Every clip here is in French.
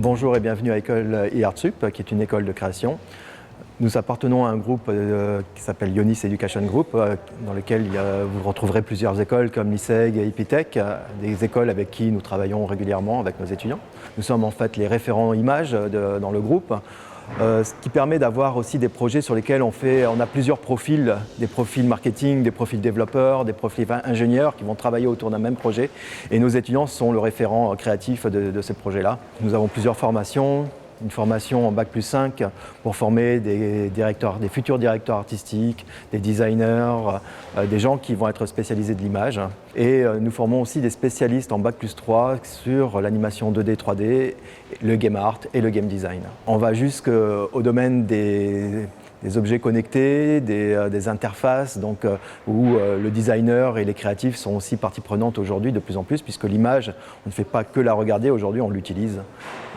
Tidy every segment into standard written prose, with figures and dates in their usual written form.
Bonjour et bienvenue à l'école IArtSup, qui est une école de création. Nous appartenons à un groupe qui s'appelle Ionis Education Group, dans lequel vous retrouverez plusieurs écoles comme l'ISEG et Epitech, des écoles avec qui nous travaillons régulièrement avec nos étudiants. Nous sommes en fait les référents images dans le groupe, ce qui permet d'avoir aussi des projets sur lesquels on a plusieurs profils, des profils marketing, des profils développeurs, des profils ingénieurs qui vont travailler autour d'un même projet. Et nos étudiants sont le référent créatif de ces projets-là. Nous avons plusieurs formations. Une formation en Bac+5 pour former des futurs directeurs artistiques, des designers, des gens qui vont être spécialisés de l'image. Et nous formons aussi des spécialistes en Bac+3 sur l'animation 2D, 3D, le game art et le game design. On va jusqu'au domaine des objets connectés, des interfaces, où le designer et les créatifs sont aussi partie prenante aujourd'hui de plus en plus, puisque l'image, on ne fait pas que la regarder, aujourd'hui on l'utilise.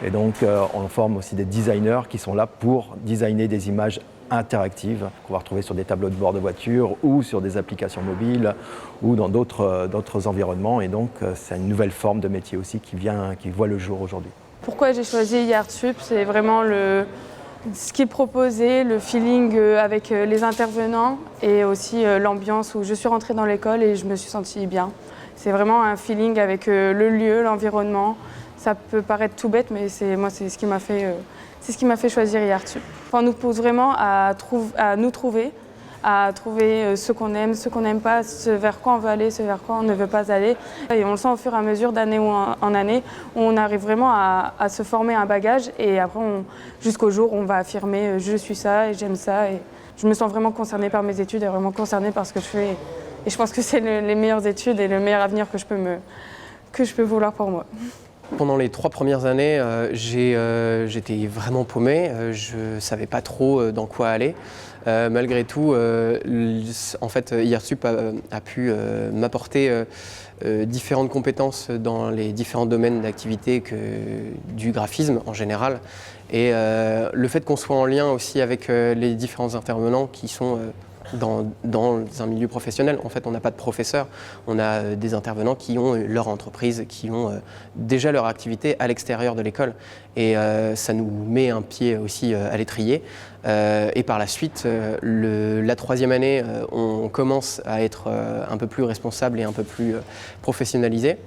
Et donc on forme aussi des designers qui sont là pour designer des images interactives qu'on va retrouver sur des tableaux de bord de voiture ou sur des applications mobiles ou dans d'autres environnements. Et donc c'est une nouvelle forme de métier aussi qui voit le jour aujourd'hui. Pourquoi j'ai choisi IArtSup? C'est vraiment ce qui est proposé, le feeling avec les intervenants et aussi l'ambiance où je suis rentrée dans l'école et je me suis sentie bien. C'est vraiment un feeling avec le lieu, l'environnement. Ça peut paraître tout bête, mais c'est ce qui m'a fait choisir IArtSup. Enfin, on nous pousse vraiment à nous trouver, à trouver ce qu'on aime, ce qu'on n'aime pas, ce vers quoi on veut aller, ce vers quoi on ne veut pas aller. Et on le sent au fur et à mesure, d'année en année, où on arrive vraiment à se former un bagage et après, jusqu'au jour où on va affirmer « je suis ça et j'aime ça ». Et je me sens vraiment concernée par mes études et vraiment concernée par ce que je fais. Et je pense que c'est les meilleures études et le meilleur avenir que je peux vouloir pour moi. Pendant les 3 premières années, j'étais vraiment paumé, je ne savais pas trop dans quoi aller. Malgré tout, en fait, IArtSup a pu m'apporter différentes compétences dans les différents domaines d'activité du graphisme en général. Et le fait qu'on soit en lien aussi avec les différents intervenants qui sont dans un milieu professionnel. En fait, on n'a pas de professeurs, on a des intervenants qui ont leur entreprise, qui ont déjà leur activité à l'extérieur de l'école. Et ça nous met un pied aussi à l'étrier. Et par la suite, la 3e année, on commence à être un peu plus responsable et un peu plus professionnalisé.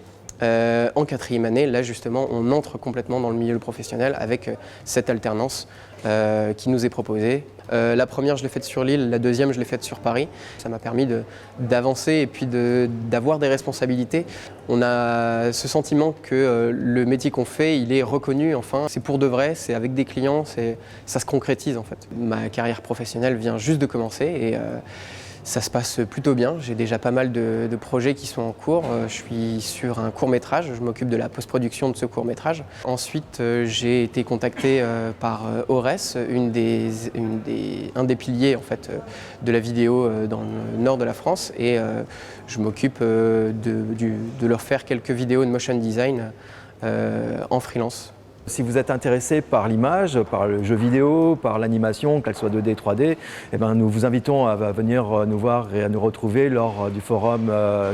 En 4e année, là justement, on entre complètement dans le milieu professionnel avec cette alternance qui nous est proposée. La première, je l'ai faite sur Lille, la 2e, je l'ai faite sur Paris. Ça m'a permis d'avancer et puis d'avoir des responsabilités. On a ce sentiment que le métier qu'on fait, il est reconnu enfin. C'est pour de vrai, c'est avec des clients, ça se concrétise en fait. Ma carrière professionnelle vient juste de commencer et ça se passe plutôt bien. J'ai déjà pas mal de projets qui sont en cours. Je suis sur un court-métrage, je m'occupe de la post-production de ce court-métrage. Ensuite, j'ai été contacté par Ores, un des piliers en fait, de la vidéo dans le nord de la France. Et je m'occupe de leur faire quelques vidéos de motion design en freelance. Si vous êtes intéressé par l'image, par le jeu vidéo, par l'animation, qu'elle soit 2D, 3D, nous vous invitons à venir nous voir et à nous retrouver lors du forum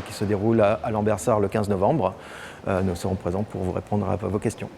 qui se déroule à Lambersart le 15 novembre. Nous serons présents pour vous répondre à vos questions.